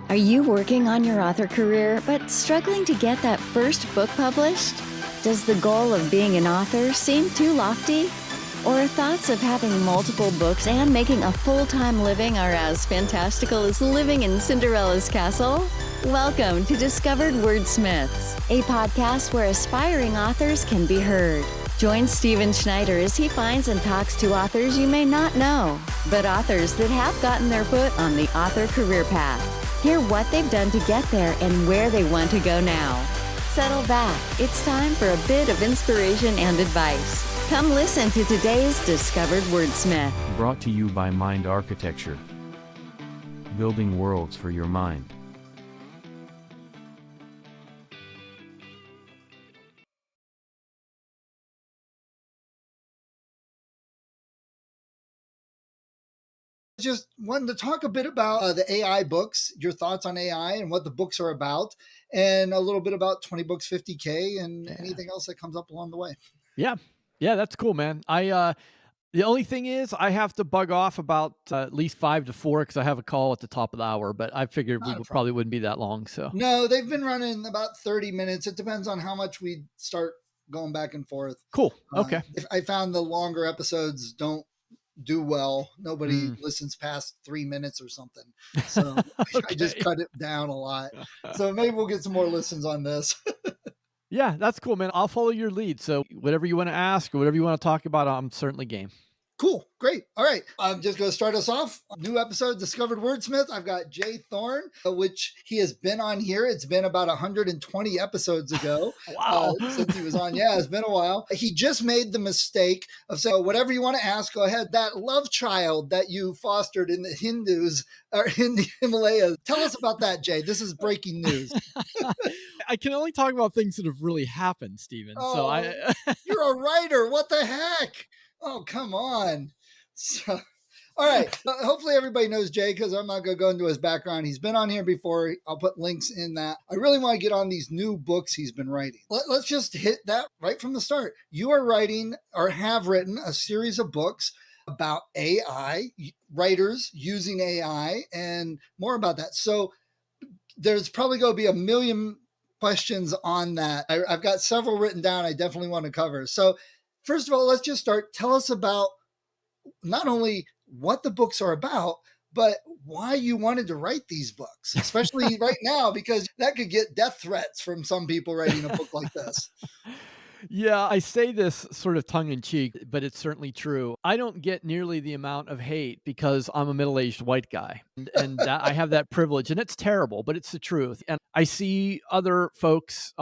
Are you working on your author career but struggling to get that first book published? Does the goal of being an author seem too lofty? Or thoughts of having multiple books and making a full-time living are as fantastical as living in Cinderella's castle? Welcome to Discovered Wordsmiths, a podcast where aspiring authors can be heard. Join Stephen Schneider as he finds and talks to authors you may not know, but authors that have gotten their foot on the author career path. Hear what they've done to get there and where they want to go now. Settle back. It's time for a bit of inspiration and advice. Come listen to today's Discovered Wordsmith. Brought to you by Mind Architecture. Building worlds for your mind. Just wanted to talk a bit about the AI books, your thoughts on AI and what the books are about, and a little bit about 20 Books 50K and anything else that comes up along the way. Yeah. Yeah, that's cool, man. The only thing is I have to bug off about at least 5 to 4 because I have a call at the top of the hour, but I figured Not a problem. probably wouldn't be that long. So No, they've been running about 30 minutes. It depends on how much we start going back and forth. cool. Okay. I found the longer episodes don't do well. Nobody listens past 3 minutes or something. So I just cut it down a lot. So maybe we'll get some more listens on this. Yeah, that's cool, man. I'll follow your lead. So whatever you want to ask or whatever you want to talk about, I'm certainly game. Cool. Great. All right. I'm just going to start us off. New episode, Discovered Wordsmith. I've got Jay Thorn, which he has been on here. It's been about 120 episodes ago. Wow. Since he was on. Yeah, it's been a while. He just made the mistake of saying, whatever you want to ask, go ahead. That love child that you fostered in the Hindus or in the Himalayas. Tell us about that, Jay. This is breaking news. I can only talk about things that have really happened, Stephen. Oh, you're a writer. What the heck? Oh, come on. So, all right. Hopefully everybody knows Jay because I'm not going to go into his background. He's been on here before. I'll put links in that. I really want to get on these new books he's been writing. Let's just hit that right from the start. You are writing or have written a series of books about AI, writers using AI, and more about that. So there's probably going to be a million questions on that. I've got several written down I definitely want to cover. So first of all, let's just start. Tell us about not only what the books are about, but why you wanted to write these books, especially right now, because that could get death threats from some people writing a book like this. Yeah, I say this sort of tongue in cheek, but it's certainly true. I don't get nearly the amount of hate because I'm a middle-aged white guy, and I have that privilege, and it's terrible, but it's the truth. And I see other folks,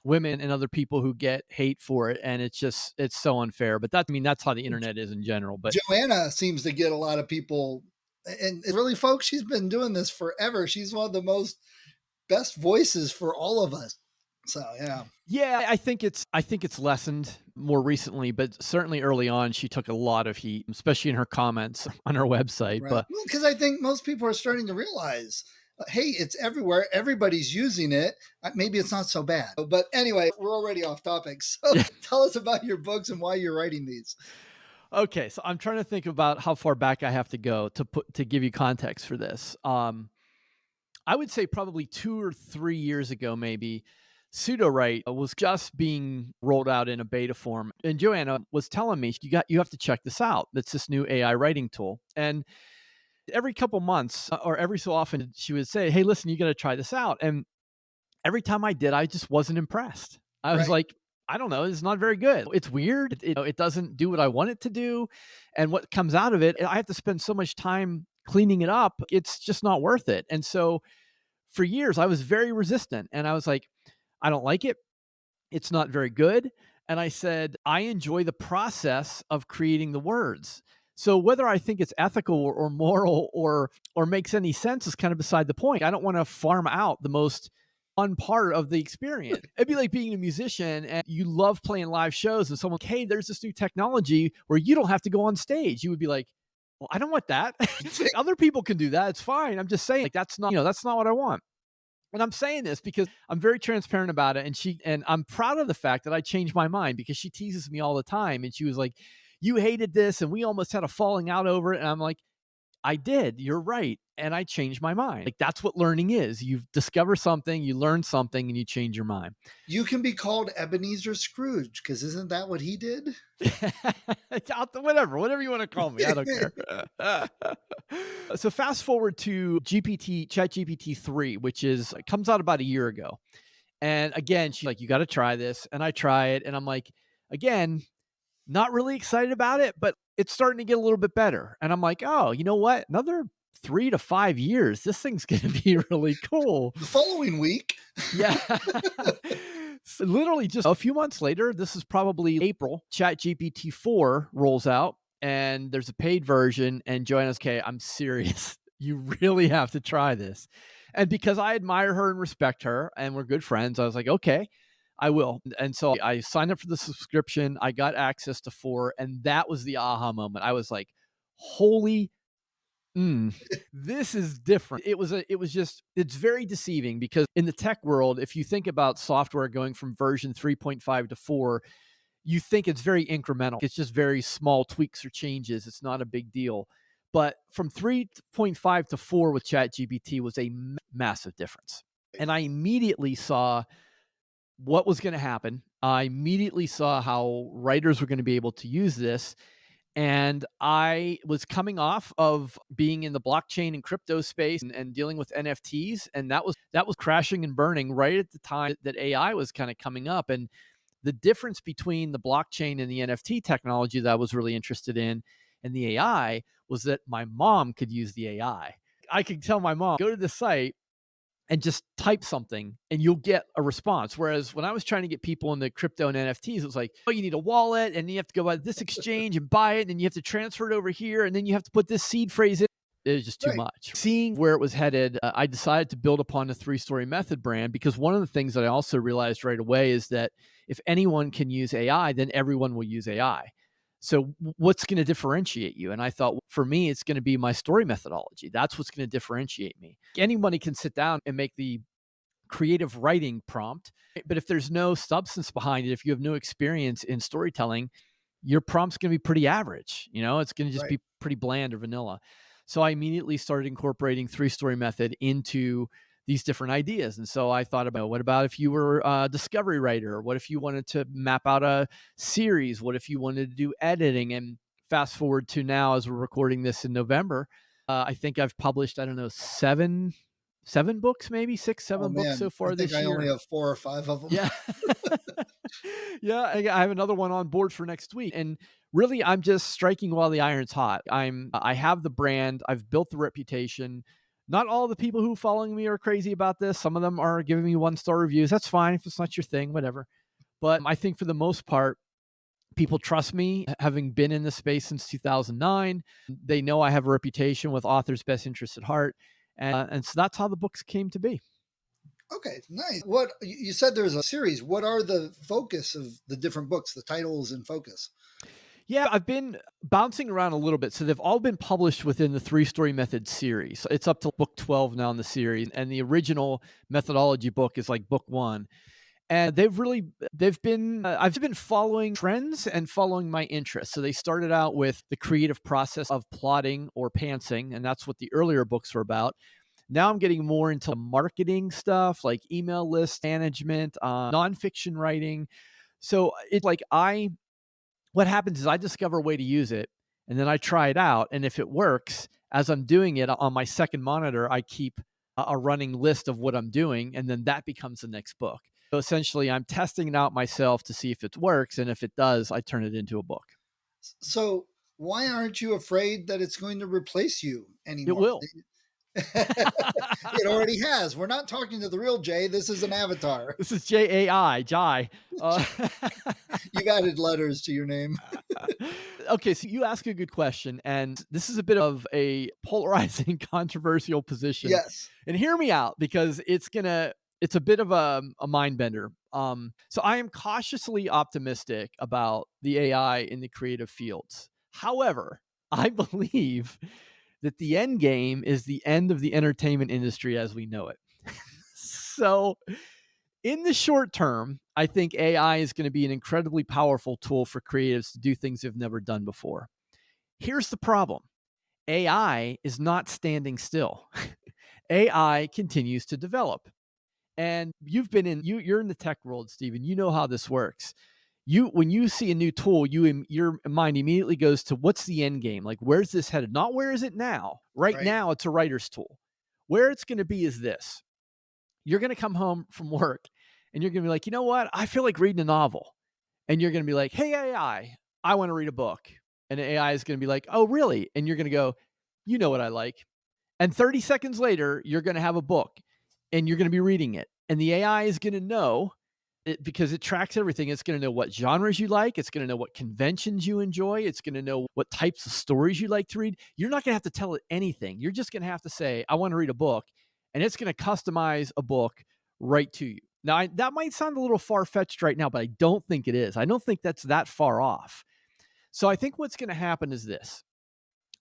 women and other people who get hate for it, and it's so unfair. But that's how the internet is in general. But Joanna seems to get a lot of people, and really, folks, she's been doing this forever. She's one of the best voices for all of us. So yeah, I think it's lessened more recently, but certainly early on, she took a lot of heat, especially in her comments on her website. Right. But because I think most people are starting to realize, hey, it's everywhere. Everybody's using it. Maybe it's not so bad. But anyway, we're already off topic. So tell us about your books and why you're writing these. Okay, so I'm trying to think about how far back I have to go to give you context for this. I would say probably 2 or 3 years ago, maybe. Pseudo-Write was just being rolled out in a beta form. And Joanna was telling me, you have to check this out. It's this new AI writing tool. And every couple months or every so often, she would say, hey, listen, you got to try this out. And every time I did, I just wasn't impressed. I was like, I don't know, it's not very good. It's weird. It doesn't do what I want it to do. And what comes out of it, I have to spend so much time cleaning it up. It's just not worth it. And so for years, I was very resistant. And I was like, I don't like it. It's not very good. And I said, I enjoy the process of creating the words. So whether I think it's ethical or moral or makes any sense is kind of beside the point. I don't want to farm out the most fun part of the experience. It'd be like being a musician and you love playing live shows and someone, hey, there's this new technology where you don't have to go on stage. You would be like, well, I don't want that. Other people can do that. It's fine. I'm just saying, like, that's not what I want. And I'm saying this because I'm very transparent about it. And I'm proud of the fact that I changed my mind because she teases me all the time. And she was like, you hated this and we almost had a falling out over it. And I'm like, I did. You're right. And I changed my mind. Like that's what learning is. You discover something, you learn something, and you change your mind. You can be called Ebenezer Scrooge because isn't that what he did? Whatever you want to call me. I don't care. So fast forward to ChatGPT 3, which is comes out about a year ago. And again, she's like, you got to try this. And I try it. And I'm like, again, not really excited about it, but it's starting to get a little bit better. And I'm like, oh, you know what? Another 3 to 5 years, this thing's going to be really cool. The following week. Yeah. So literally just a few months later, this is probably April, ChatGPT 4 rolls out and there's a paid version. And Joanna's, okay, I'm serious. You really have to try this. And because I admire her and respect her and we're good friends, I was like, okay, I will. And so I signed up for the subscription. I got access to 4. And that was the aha moment. I was like, holy this is different. It's very deceiving because in the tech world, if you think about software going from version 3.5 to 4, you think it's very incremental. It's just very small tweaks or changes. It's not a big deal. But from 3.5 to 4 with ChatGPT was a massive difference. And I immediately saw what was going to happen. I immediately saw how writers were going to be able to use this. And I was coming off of being in the blockchain and crypto space and dealing with NFTs. And that was crashing and burning right at the time that AI was kind of coming up. And the difference between the blockchain and the NFT technology that I was really interested in and the AI was that my mom could use the AI. I could tell my mom, go to the site and just type something and you'll get a response. Whereas when I was trying to get people into crypto and NFTs, it was like, oh, you need a wallet and you have to go by this exchange and buy it. And then you have to transfer it over here. And then you have to put this seed phrase in. It was just too much. Seeing where it was headed, I decided to build upon the 3-Story Method brand because one of the things that I also realized right away is that if anyone can use AI, then everyone will use AI. So what's going to differentiate you? And I thought, for me, it's going to be my story methodology. That's what's going to differentiate me. Anybody can sit down and make the creative writing prompt, but if there's no substance behind it, if you have no experience in storytelling, your prompt's going to be pretty average. It's going to just be pretty bland or vanilla. So I immediately started incorporating 3-Story Method into these different ideas. And so I thought about, what about if you were a discovery writer? What if you wanted to map out a series? What if you wanted to do editing? And fast forward to now, as we're recording this in November, I think I've published, I don't know, seven books, maybe 6, 7 books so far this year. I only have 4 or 5 of them. Yeah. Yeah. I have another one on board for next week. And really, I'm just striking while the iron's hot. I have the brand. I've built the reputation. Not all the people who following me are crazy about this. Some of them are giving me 1-star reviews. That's fine. If it's not your thing, whatever. But I think for the most part, people trust me, having been in this space since 2009. They know I have a reputation with authors' best interests at heart. And so that's how the books came to be. Okay, nice. What you said, there's a series. What are the focus of the different books, the titles and focus? Yeah, I've been bouncing around a little bit. So they've all been published within the 3-Story Method series. It's up to book 12 now in the series. And the original methodology book is like book 1. And I've been following trends and following my interests. So they started out with the creative process of plotting or pantsing. And that's what the earlier books were about. Now I'm getting more into marketing stuff like email list management, nonfiction writing. So it's like what happens is I discover a way to use it and then I try it out. And if it works, as I'm doing it on my second monitor, I keep a running list of what I'm doing. And then that becomes the next book. So essentially I'm testing it out myself to see if it works. And if it does, I turn it into a book. So why aren't you afraid that it's going to replace you anymore? It will. It already has. We're not talking to the real Jay. This is an avatar. This is Jai. You've added letters to your name. Okay, so you ask a good question, and this is a bit of a polarizing, controversial position. Yes. And hear me out because it's a bit of a mind bender. So I am cautiously optimistic about the AI in the creative fields. However, I believe that the end game is the end of the entertainment industry as we know it. So in the short term, I think AI is going to be an incredibly powerful tool for creatives to do things they've never done before. Here's the problem. AI is not standing still. AI continues to develop. And you're in the tech world, Stephen. You know how this works. When you see a new tool, your mind immediately goes to what's the end game? Like, where's this headed? Not where is it now? Right Right. now, it's a writer's tool. Where it's going to be is this. You're going to come home from work and you're going to be like, you know what? I feel like reading a novel. And you're going to be like, hey, I want to read a book. And the AI is going to be like, oh, really? And you're going to go, you know what I like. And 30 seconds later, you're going to have a book and you're going to be reading it. And the AI is going to know it because it tracks everything. It's going to know what genres you like. It's going to know what conventions you enjoy. It's going to know what types of stories you like to read. You're not going to have to tell it anything. You're just going to have to say, I want to read a book. And it's going to customize a book right to you. Now, that might sound a little far-fetched right now, but I don't think it is. I don't think that's that far off. So I think what's going to happen is this.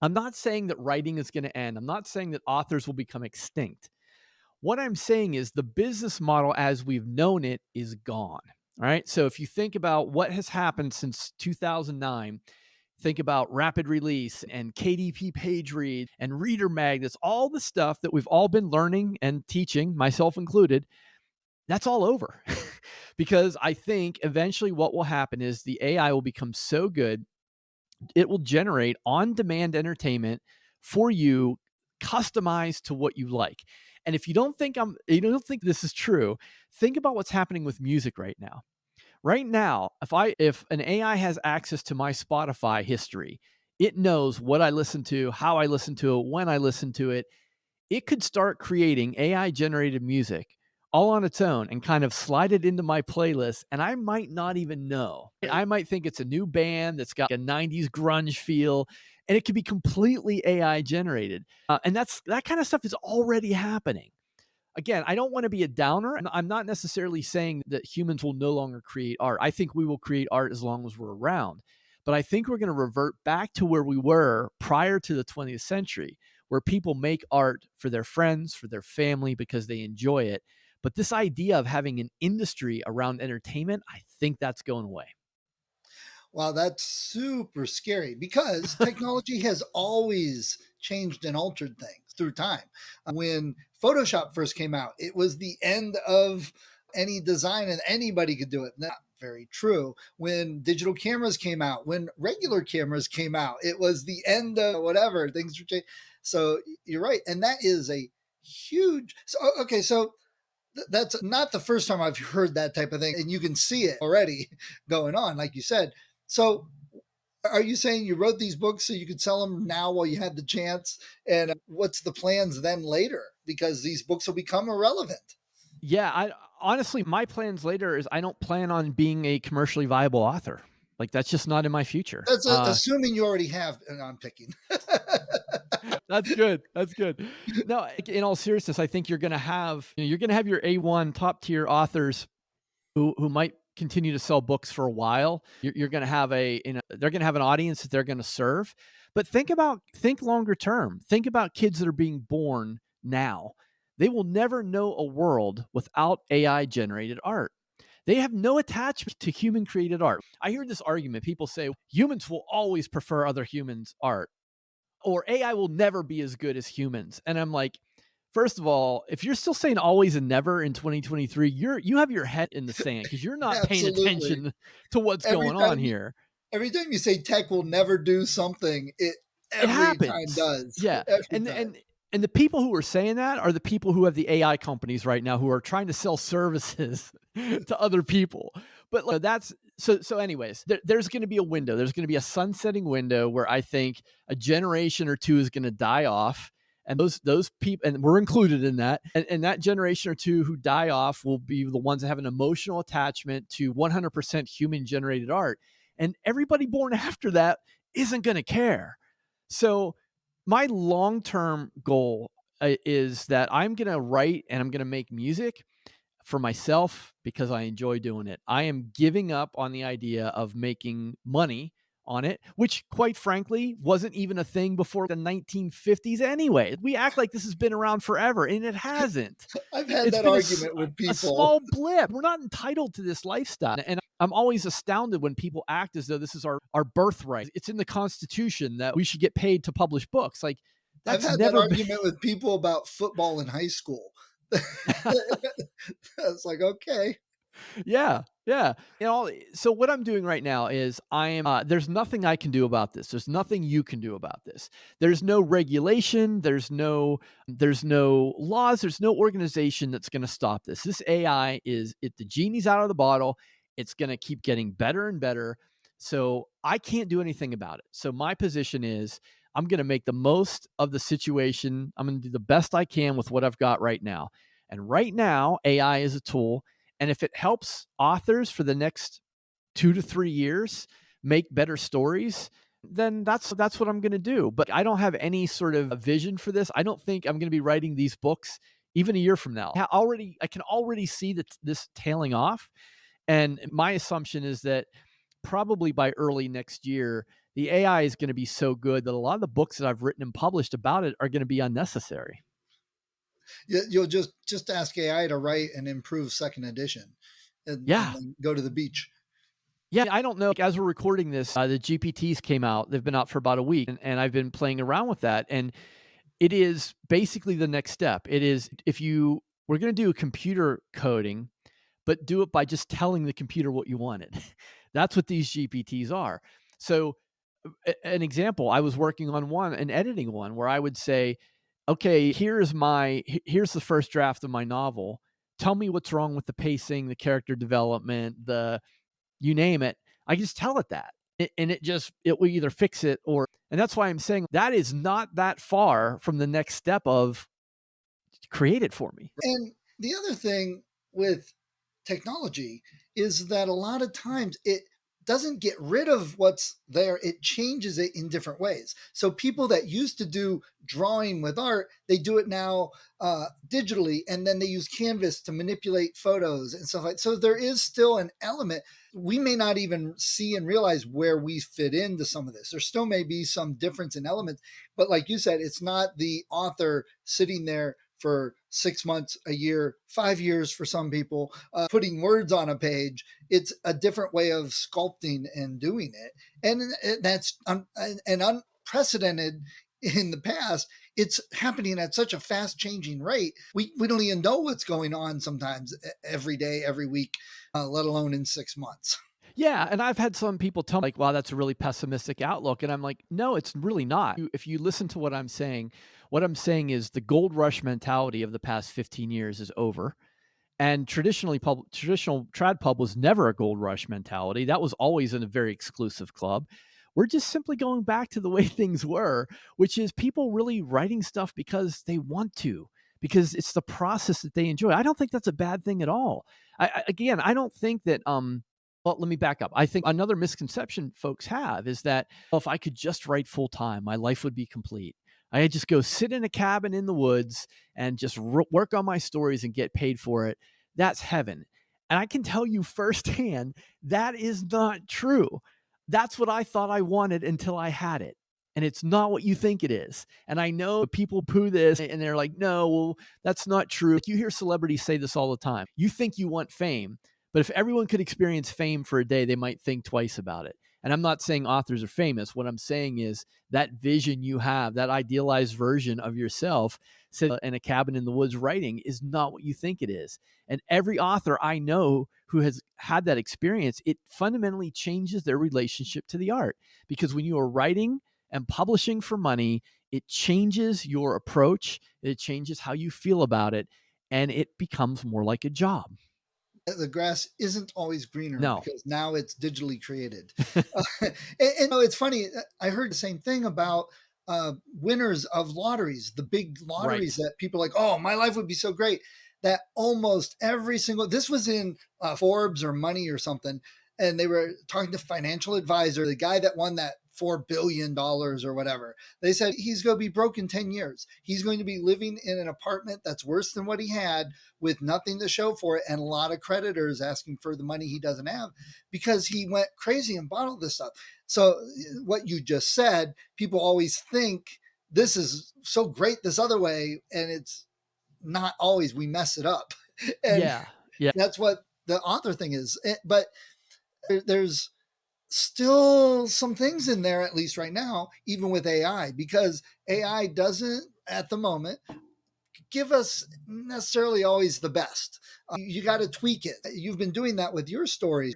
I'm not saying that writing is going to end. I'm not saying that authors will become extinct. What I'm saying is the business model as we've known it is gone. All right. So if you think about what has happened since 2009, think about rapid release and KDP page read and reader magnets, all the stuff that we've all been learning and teaching, myself included, that's all over. Because I think eventually what will happen is the AI will become so good, it will generate on-demand entertainment for you, customized to what you like. And if you don't think this is true, think about what's happening with music right now. Right now, if an AI has access to my Spotify history, it knows what I listen to, how I listen to it, when I listen to it. It could start creating AI generated music all on its own and kind of slide it into my playlist. And I might not even know. I might think it's a new band that's got a 90s grunge feel, and it could be completely AI generated. And that kind of stuff is already happening. Again, I don't want to be a downer. And I'm not necessarily saying that humans will no longer create art. I think we will create art as long as we're around. But I think we're going to revert back to where we were prior to the 20th century, where people make art for their friends, for their family, because they enjoy it. But this idea of having an industry around entertainment, I think that's going away. Wow, that's super scary because technology has always changed and altered things through time. When Photoshop first came out, it was the end of any design and anybody could do it. Not very true. When digital cameras came out, when regular cameras came out, it was the end of whatever. Things were changed. So you're right. And that is a huge. So, okay. So that's not the first time I've heard that type of thing. And you can see it already going on, like you said. So are you saying you wrote these books so you could sell them now while you had the chance? And what's the plans then later? Because these books will become irrelevant. Yeah, honestly, my plans later is I don't plan on being a commercially viable author. Like that's just not in my future. That's assuming you already have, and I'm picking. That's good. That's good. No, in all seriousness, I think you're going to have your A1 top tier authors who might continue to sell books for a while. You're going to have they're going to have an audience that they're going to serve. But think longer term. Think about kids that are being born now. They will never know a world without AI generated art. They have no attachment to human created art. I hear this argument. People say humans will always prefer other humans' art, or AI will never be as good as humans. And I'm like, first of all, if you're still saying always and never in 2023, you have your head in the sand because you're not paying Absolutely. attention to what's Every going on time here. every time you say tech will never do something, it It every time happens. does. Yeah. Every And time. and and the people who are saying that are the people who have the AI companies right now who are trying to sell services to other people. But like, that's so anyways, there's going to be a window. There's going to be a sunsetting window where I think a generation or two is going to die off. And those people, and we're included in that, and that generation or two who die off will be the ones that have an emotional attachment to 100% human generated art. And everybody born after that isn't going to care. So my long-term goal is that I'm going to write and I'm going to make music for myself because I enjoy doing it. I am giving up on the idea of making money on it, which quite frankly wasn't even a thing before the 1950s anyway. We act like this has been around forever and it hasn't. I've had It's that been argument with a people. small blip. We're not entitled to this lifestyle. And I'm always astounded when people act as though this is our birthright. It's in the Constitution that we should get paid to publish books. Like, I've that's had that never been. argument with people about football in high school. It's like, okay. Yeah, yeah. So what I'm doing right now is I am there's nothing I can do about this. There's nothing you can do about this. There's no regulation, there's no laws, there's no organization that's going to stop this. This AI is it the genie's out of the bottle. It's going to keep getting better and better. So I can't do anything about it. So my position is I'm going to make the most of the situation. I'm going to do the best I can with what I've got right now. And right now, AI is a tool, and if it helps authors for the next 2 to 3 years make better stories, then that's what I'm going to do. But I don't have any sort of a vision for this. I don't think I'm going to be writing these books even a year from now. I can already see that this tailing off, and my assumption is that probably by early next year, the AI is going to be so good that a lot of the books that I've written and published about it are going to be unnecessary. You'll just ask AI to write and improve second edition, and Yeah. then go to the beach. Yeah, I don't know. As we're recording this, the GPTs came out. They've been out for about a week, and I've been playing around with that. And it is basically the next step. It is we're going to do computer coding, but do it by just telling the computer what you wanted. That's what these GPTs are. So, an example, I was working on an editing one where I would say, okay, here's the first draft of my novel. Tell me what's wrong with the pacing, the character development, you name it. I just tell it that. And it will either fix it and that's why I'm saying that is not that far from the next step of create it for me. And the other thing with technology is that a lot of times it doesn't get rid of what's there, it changes it in different ways. So people that used to do drawing with art, they do it now digitally, and then they use canvas to manipulate photos and stuff like. So there is still an element we may not even see and realize where we fit into some of this. There still may be some difference in elements, but like you said, it's not the author sitting there for 6 months, a year, 5 years for some people, putting words on a page. It's a different way of sculpting and doing it. And that's unprecedented in the past. It's happening at such a fast changing rate. We don't even know what's going on sometimes every day, every week, let alone in 6 months. Yeah, and I've had some people tell me, like, wow, that's a really pessimistic outlook. And I'm like, no, it's really not. If you listen to what I'm saying is the gold rush mentality of the past 15 years is over. And traditional trad pub was never a gold rush mentality. That was always in a very exclusive club. We're just simply going back to the way things were, which is people really writing stuff because they want to, because it's the process that they enjoy. I don't think that's a bad thing at all. Again, I don't think that well, let me back up. I think another misconception folks have is that, well, if I could just write full time, my life would be complete. I just go sit in a cabin in the woods and just work on my stories and get paid for it. That's heaven. And I can tell you firsthand, that is not true. That's what I thought I wanted until I had it. And it's not what you think it is. And I know people poo this and they're like, no, well, that's not true. Like, you hear celebrities say this all the time. You think you want fame, but if everyone could experience fame for a day, they might think twice about it. And I'm not saying authors are famous. What I'm saying is that vision you have, that idealized version of yourself sit in a cabin in the woods writing, is not what you think it is. And every author I know who has had that experience, it fundamentally changes their relationship to the art. Because when you are writing and publishing for money, it changes your approach, it changes how you feel about it, and it becomes more like a job. The grass isn't always greener No. because now it's digitally created. It's funny. I heard the same thing about winners of lotteries, the big lotteries Right. that people are like, oh, my life would be so great. That almost every single, this was in Forbes or Money or something, and they were talking to financial advisor, the guy that won that $4 billion or whatever. They said he's going to be broke in 10 years. He's going to be living in an apartment that's worse than what he had, with nothing to show for it, and a lot of creditors asking for the money he doesn't have because he went crazy and bought all this stuff. So what you just said, people always think this is so great this other way, and it's not always. We mess it up. And Yeah. Yeah. that's what the author thing is. But There's still some things in there, at least right now, even with AI, because AI doesn't at the moment give us necessarily always the best. You got to tweak it. You've been doing that with your stories.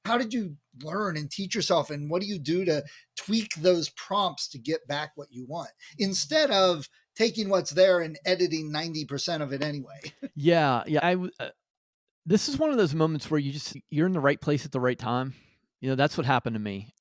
How did you learn and teach yourself, and what do you do to tweak those prompts to get back what you want instead of taking what's there and editing 90% of it anyway? Yeah, yeah. This is one of those moments where you're in the right place at the right time. That's what happened to me.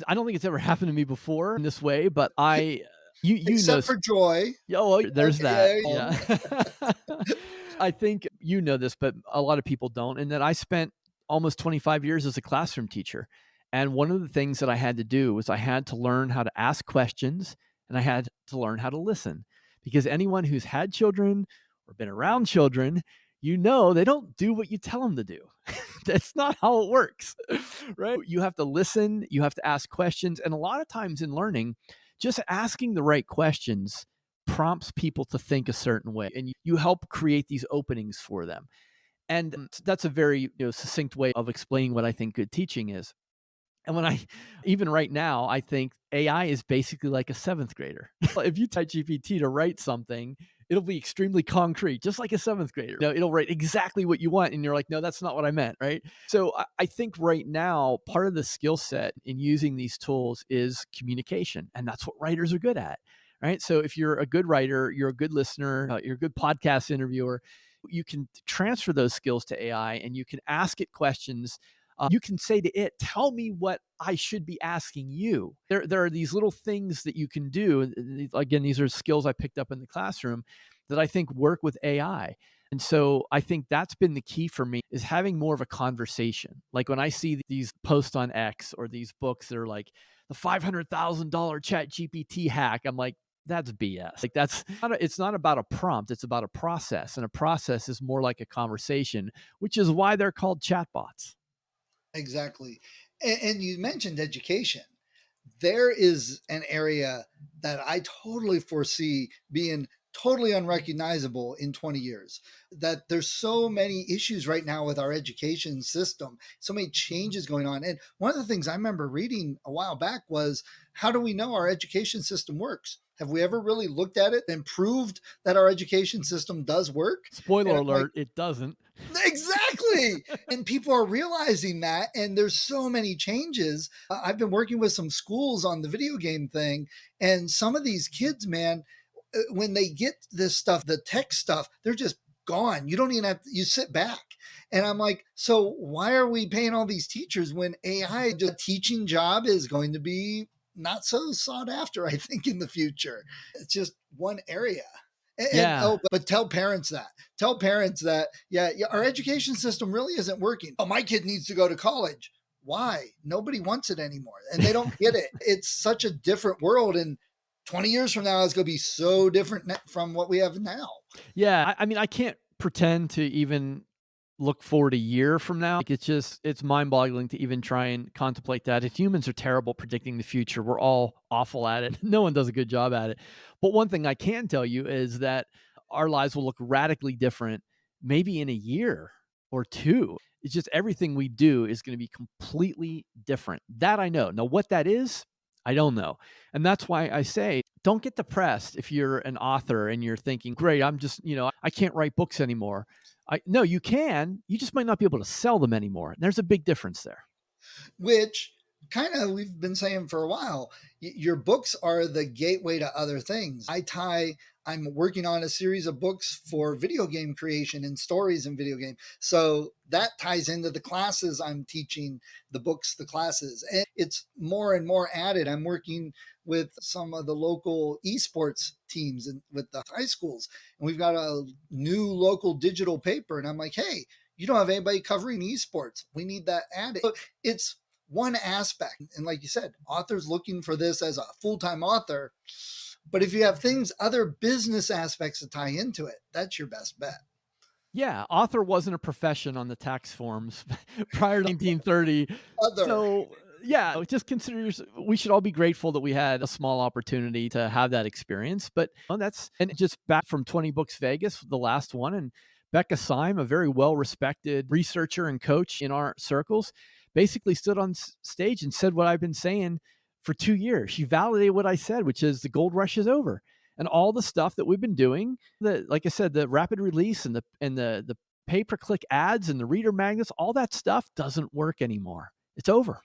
I don't think it's ever happened to me before in this way, but you know. Except for joy. Yeah, well, there's Okay, that. yeah, Yeah. I think you know this, but a lot of people don't. And that I spent almost 25 years as a classroom teacher. And one of the things that I had to do was I had to learn how to ask questions and I had to learn how to listen. Because anyone who's had children or been around children, they don't do what you tell them to do. That's not how it works, right? You have to listen, you have to ask questions. And a lot of times in learning, just asking the right questions prompts people to think a certain way and you help create these openings for them. And that's a very succinct way of explaining what I think good teaching is. And even right now, I think AI is basically like a seventh grader. If you type GPT to write something, it'll be extremely concrete, just like a seventh grader. It'll write exactly what you want. And you're like, no, that's not what I meant. Right. So I think right now, part of the skill set in using these tools is communication. And that's what writers are good at. Right. So if you're a good writer, you're a good listener, you're a good podcast interviewer, you can transfer those skills to AI and you can ask it questions. You can say to it, tell me what I should be asking you. There are these little things that you can do. Again, these are skills I picked up in the classroom that I think work with AI. And so I think that's been the key for me is having more of a conversation. Like when I see these posts on X or these books that are like the $500,000 chat GPT hack, I'm like, that's BS. Like it's not about a prompt. It's about a process. And a process is more like a conversation, which is why they're called chatbots. Exactly. And you mentioned education. There is an area that I totally foresee being totally unrecognizable in 20 years. That there's so many issues right now with our education system, so many changes going on. And one of the things I remember reading a while back was, how do we know our education system works? Have we ever really looked at it and proved that our education system does work? And Spoiler I'm like, alert, it doesn't. exactly. And people are realizing that. And there's so many changes. I've been working with some schools on the video game thing. And some of these kids, man, when they get this stuff, the tech stuff, they're just gone. You don't even have to, you sit back. And I'm like, so why are we paying all these teachers when AI, just teaching job is going to be not so sought after, I think, in the future? It's just one area. And Yeah. oh, but tell parents that. Tell parents that, yeah, our education system really isn't working. Oh, my kid needs to go to college. Why? Nobody wants it anymore. And they don't get it. It's such a different world. And 20 years from now, it's going to be so different from what we have now. Yeah. I mean, I can't pretend to even look forward a year from now. Like it's mind boggling to even try and contemplate that. If humans are terrible predicting the future, we're all awful at it. No one does a good job at it. But one thing I can tell you is that our lives will look radically different maybe in a year or two. It's just everything we do is going to be completely different. That I know. Now, what that is, I don't know. And that's why I say, don't get depressed if you're an author and you're thinking, great, I'm just, I can't write books anymore. No, you can. You just might not be able to sell them anymore. There's a big difference there. Which kind of we've been saying for a while, your books are the gateway to other things. I'm working on a series of books for video game creation and stories in video game. So that ties into the classes I'm teaching, the books, the classes. And it's more and more added. I'm working with some of the local esports teams and with the high schools. And we've got a new local digital paper. And I'm like, hey, you don't have anybody covering esports. We need that added. So it's one aspect. And like you said, authors looking for this as a full-time author. But if you have things, other business aspects to tie into it, that's your best bet. Yeah, author wasn't a profession on the tax forms prior to 1930. Other. So, yeah, just we should all be grateful that we had a small opportunity to have that experience. But and just back from 20 Books Vegas, the last one, and Becca Syme, a very well respected researcher and coach in our circles. basically stood on stage and said what I've been saying for 2 years. She validated what I said, which is the gold rush is over. And all the stuff that we've been doing, like I said, the rapid release and the pay-per-click ads and the reader magnets, all that stuff doesn't work anymore. It's over.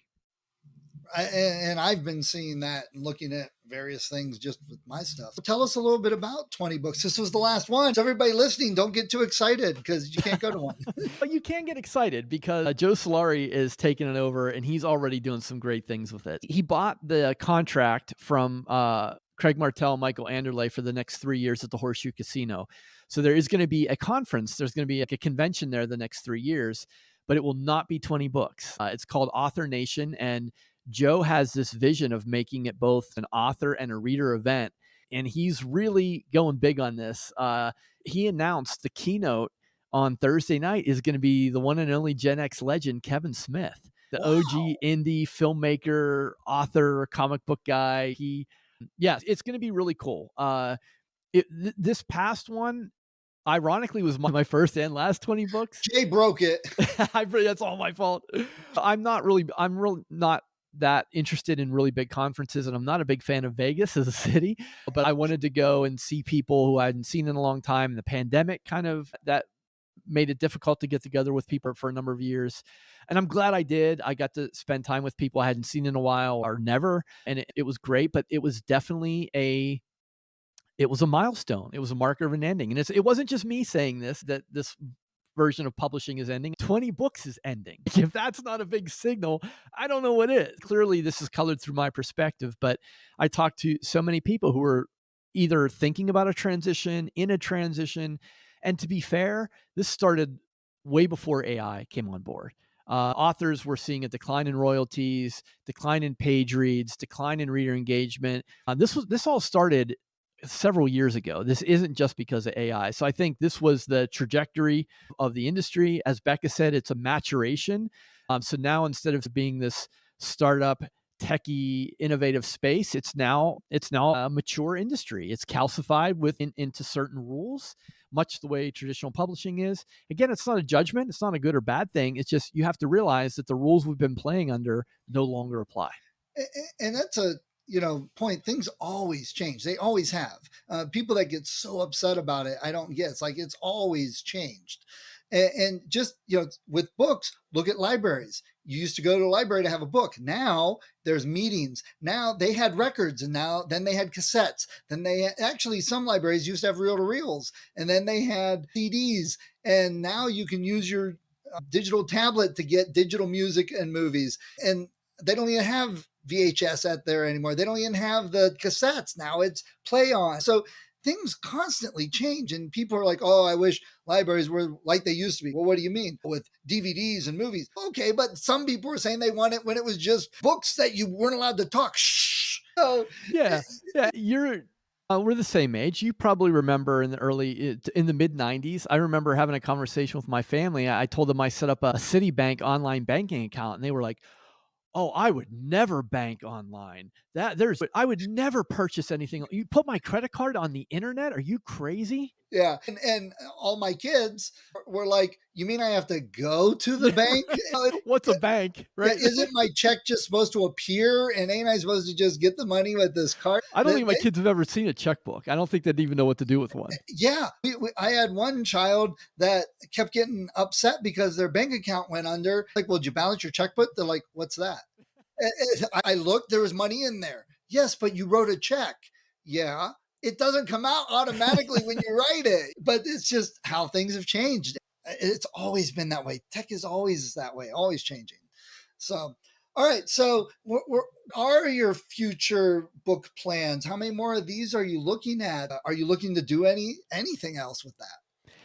And I've been seeing that and looking at various things just with my stuff. Tell us a little bit about 20 books. This was the last one. So everybody listening, don't get too excited because you can't go to one. But you can get excited because Joe Solari is taking it over and he's already doing some great things with it. He bought the contract from Craig Martell, Michael Anderle for the next 3 years at the Horseshoe Casino. So there is going to be a conference. There's going to be like a convention there the next 3 years, but it will not be 20 books. It's called Author Nation, and Joe has this vision of making it both an author and a reader event, and he's really going big on this. He announced the keynote on Thursday night is going to be the one and only Gen X legend, Kevin Smith, the OG indie filmmaker, author, comic book guy. It's going to be really cool. This past one, ironically, was my first and last 20 books. Jay broke it. That's all my fault. I'm really not that interested in really big conferences, and I'm not a big fan of Vegas as a city, but I wanted to go and see people who I hadn't seen in a long time. And the pandemic kind of that made it difficult to get together with people for a number of years. And I'm glad I did. I got to spend time with people I hadn't seen in a while or never. And it was great, but it was definitely it was a milestone. It was a marker of an ending. And it wasn't just me saying that this version of publishing is ending. 20 books is ending. If that's not a big signal, I don't know what is. Clearly, this is colored through my perspective, but I talked to so many people who were either thinking about a transition, in a transition. And to be fair, this started way before AI came on board. Authors were seeing a decline in royalties, decline in page reads, decline in reader engagement. This all started several years ago. This isn't just because of AI. So I think this was the trajectory of the industry. As Becca said, it's a maturation. So now instead of being this startup, techie, innovative space, it's now a mature industry. It's calcified into certain rules, much the way traditional publishing is. Again, it's not a judgment. It's not a good or bad thing. It's just you have to realize that the rules we've been playing under no longer apply. And that's a point. Things always change. They always have. People that get so upset about it, I don't get. It's like it's always changed. And just with books, look at libraries. You used to go to a library to have a book. Now there's meetings. Now they had records, and then they had cassettes. Then actually some libraries used to have reel-to-reels, and then they had CDs. And now you can use your digital tablet to get digital music and movies. And they don't even have VHS out there anymore. They don't even have the cassettes. Now it's play on. So things constantly change, and people are like, oh, I wish libraries were like they used to be. Well, what do you mean? With DVDs and movies. Okay, but some people were saying they want it when it was just books that you weren't allowed to talk. Shh. So, yeah. We're the same age. You probably remember in the mid 90s, I remember having a conversation with my family. I told them I set up a Citibank online banking account, and they were like, oh, I would never bank online. I would never purchase anything. You put my credit card on the internet? Are you crazy? Yeah. And all my kids were like, you mean I have to go to the bank? What's a bank, right? Isn't my check just supposed to appear, and ain't I supposed to just get the money with this card? I don't think my kids have ever seen a checkbook. I don't think they'd even know what to do with one. Yeah. I had one child that kept getting upset because their bank account went under. Like, well, did you balance your checkbook? They're like, what's that? I looked, there was money in there. Yes, but you wrote a check. Yeah. It doesn't come out automatically when you write it, but it's just how things have changed. It's always been that way. Tech is always that way, always changing. So, all right. So, what are your future book plans? How many more of these are you looking at? Are you looking to do anything else with that?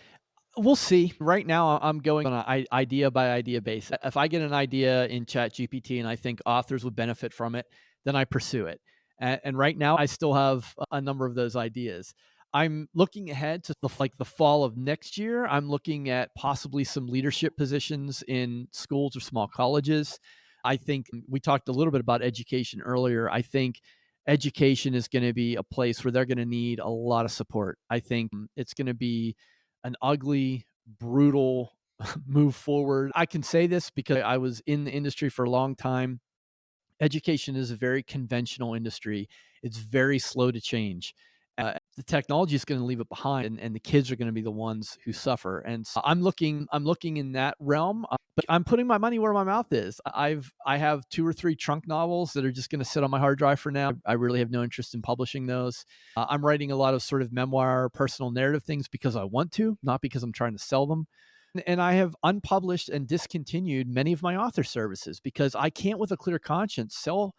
We'll see. Right now, I'm going on an idea by idea basis. If I get an idea in ChatGPT and I think authors would benefit from it, then I pursue it. And right now, I still have a number of those ideas. I'm looking ahead to the fall of next year. I'm looking at possibly some leadership positions in schools or small colleges. I think we talked a little bit about education earlier. I think education is going to be a place where they're going to need a lot of support. I think it's going to be an ugly, brutal move forward. I can say this because I was in the industry for a long time. Education is a very conventional industry. It's very slow to change. The technology is going to leave it behind, and the kids are going to be the ones who suffer. And so I'm looking in that realm, but I'm putting my money where my mouth is. I have 2 or 3 trunk novels that are just going to sit on my hard drive for now. I really have no interest in publishing those. I'm writing a lot of sort of memoir, personal narrative things because I want to, not because I'm trying to sell them. And I have unpublished and discontinued many of my author services because I can't, with a clear conscience, sell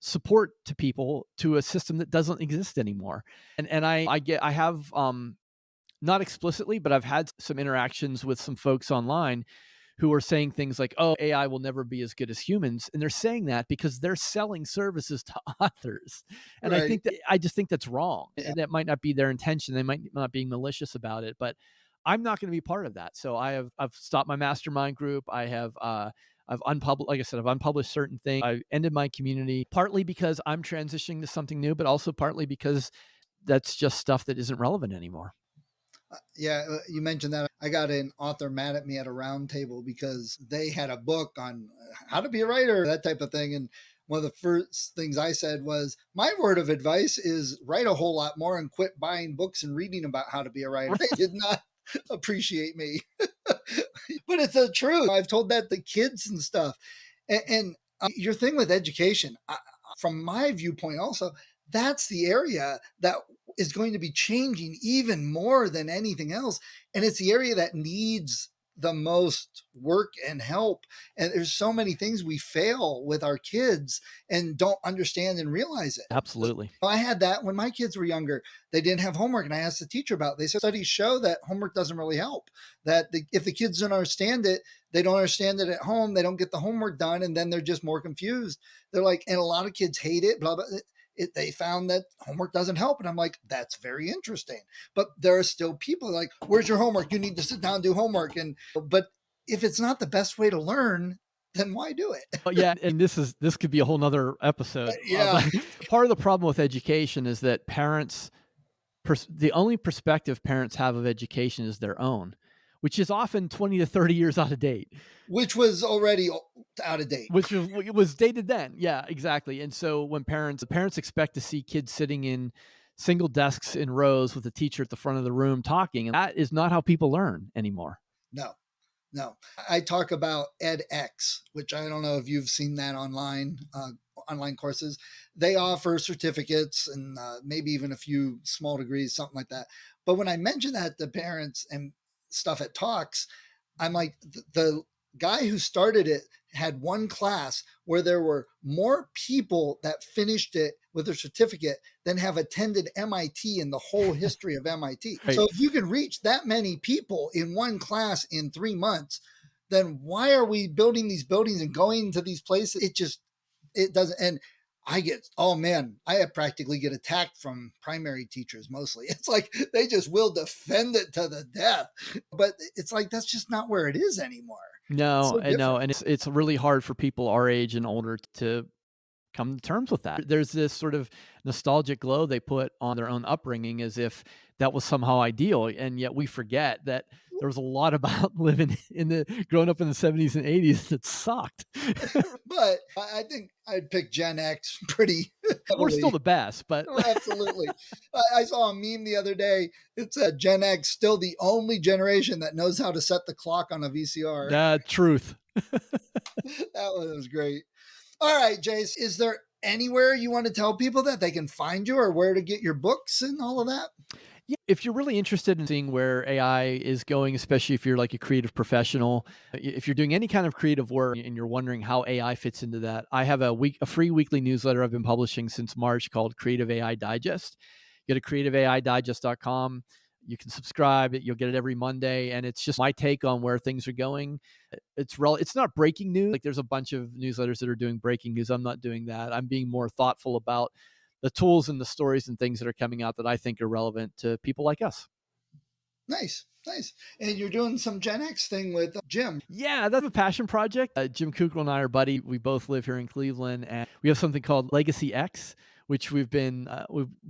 support to people to a system that doesn't exist anymore. And I have not explicitly, but I've had some interactions with some folks online who are saying things like, "Oh, AI will never be as good as humans," and they're saying that because they're selling services to authors. And Right. I just think that's wrong. Yeah. And that might not be their intention. They might not be malicious about it, but I'm not going to be part of that. So I've stopped my mastermind group. I've unpublished, like I said, I've unpublished certain things. I ended my community partly because I'm transitioning to something new, but also partly because that's just stuff that isn't relevant anymore. Yeah, you mentioned that. I got an author mad at me at a round table because they had a book on how to be a writer, that type of thing. And one of the first things I said was, my word of advice is write a whole lot more and quit buying books and reading about how to be a writer. They did not appreciate me. But it's the truth. I've told that to kids and stuff. And your thing with education, from my viewpoint, also, that's the area that is going to be changing even more than anything else. And it's the area that needs the most work and help. And there's so many things we fail with our kids and don't understand and realize it. Absolutely. I had that when my kids were younger. They didn't have homework, and I asked the teacher about it. They said studies show that homework doesn't really help. That if the kids don't understand it, they don't understand it at home. They don't get the homework done, and then they're just more confused. They're like, and a lot of kids hate it. Blah blah. They found that homework doesn't help, and I'm like, that's very interesting. But there are still people like, where's your homework? You need to sit down and do homework. And but if it's not the best way to learn, then why do it? Oh, yeah, and this could be a whole nother episode. Yeah. But part of the problem with education is that the only perspective parents have of education is their own, which is often 20 to 30 years out of date. Which was already out of date. Which was dated then. Yeah, exactly. And so when parents expect to see kids sitting in single desks in rows with a teacher at the front of the room talking, and that is not how people learn anymore. No, no. I talk about edX, which I don't know if you've seen that online courses. They offer certificates and maybe even a few small degrees, something like that. But when I mention that to parents and stuff at talks, I'm like, the guy who started it had one class where there were more people that finished it with a certificate than have attended MIT in the whole history of MIT. Right. So if you can reach that many people in one class in 3 months, then why are we building these buildings and going to these places? It doesn't. And oh man, I practically get attacked from primary teachers mostly. It's like they just will defend it to the death. But it's like, that's just not where it is anymore. No, and it's really hard for people our age and older to come to terms with that. There's this sort of nostalgic glow they put on their own upbringing as if that was somehow ideal, and yet we forget that there was a lot about growing up in the 70s and 80s that sucked. But I think I'd pick Gen X pretty heavily. We're still the best, but Absolutely. I saw a meme the other day. It said Gen X still the only generation that knows how to set the clock on a VCR. Truth. That one was great. All right, Jace, is there anywhere you want to tell people that they can find you or where to get your books and all of that? Yeah, if you're really interested in seeing where AI is going, especially if you're like a creative professional, if you're doing any kind of creative work and you're wondering how AI fits into that, I have a free weekly newsletter I've been publishing since March called Creative AI Digest. Go to creativeaidigest.com. You can subscribe. You'll get it every Monday, and it's just my take on where things are going. It's not breaking news. Like there's a bunch of newsletters that are doing breaking news. I'm not doing that. I'm being more thoughtful about the tools and the stories and things that are coming out that I think are relevant to people like us. Nice. And you're doing some Gen X thing with Jim. Yeah, that's a passion project. Jim Kukral and I are buddy. We both live here in Cleveland, and we have something called Legacy X, which we've been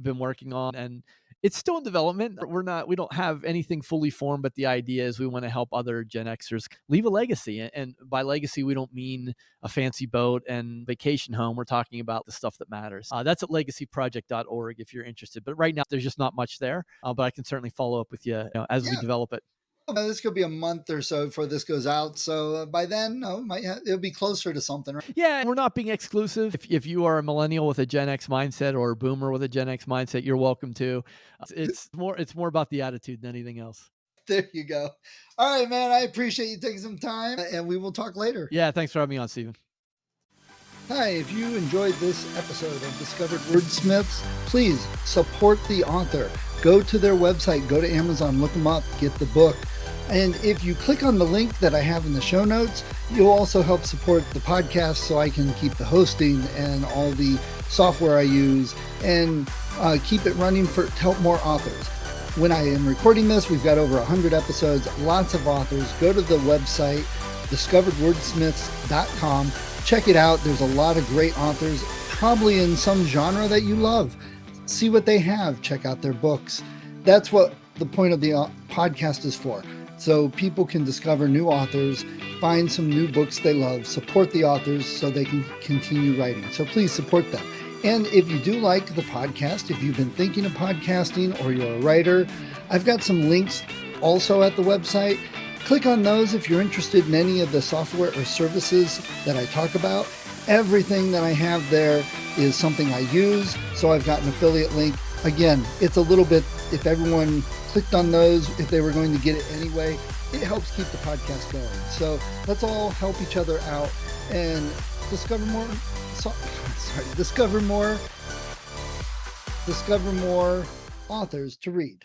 working on, and It's still in development. We don't have anything fully formed, but the idea is we want to help other Gen Xers leave a legacy. And by legacy, we don't mean a fancy boat and vacation home. We're talking about the stuff that matters. That's at legacyproject.org if you're interested. But right now, there's just not much there. But I can certainly follow up with you, as we develop it. This could be a month or so before this goes out. So by then, it'll be closer to something, right? Yeah, we're not being exclusive. If you are a millennial with a Gen X mindset or a boomer with a Gen X mindset, you're welcome to. It's more about the attitude than anything else. There you go. All right, man. I appreciate you taking some time, and we will talk later. Yeah, thanks for having me on, Stephen. Hi, if you enjoyed this episode of Discovered Wordsmiths, please support the author. Go to their website, go to Amazon, look them up, get the book. And if you click on the link that I have in the show notes, you'll also help support the podcast so I can keep the hosting and all the software I use and keep it running to help more authors. When I am recording this, we've got over 100 episodes, lots of authors. Go to the website, discoveredwordsmiths.com. Check it out. There's a lot of great authors, probably in some genre that you love. See what they have. Check out their books. That's what the point of the podcast is for. So people can discover new authors, find some new books they love, support the authors so they can continue writing. So please support them. And if you do like the podcast, if you've been thinking of podcasting or you're a writer, I've got some links also at the website. Click on those if you're interested in any of the software or services that I talk about. Everything that I have there is something I use, so I've got an affiliate link. Again, it's a little bit, if everyone clicked on those, if they were going to get it anyway, it helps keep the podcast going. So let's all help each other out and discover more authors to read.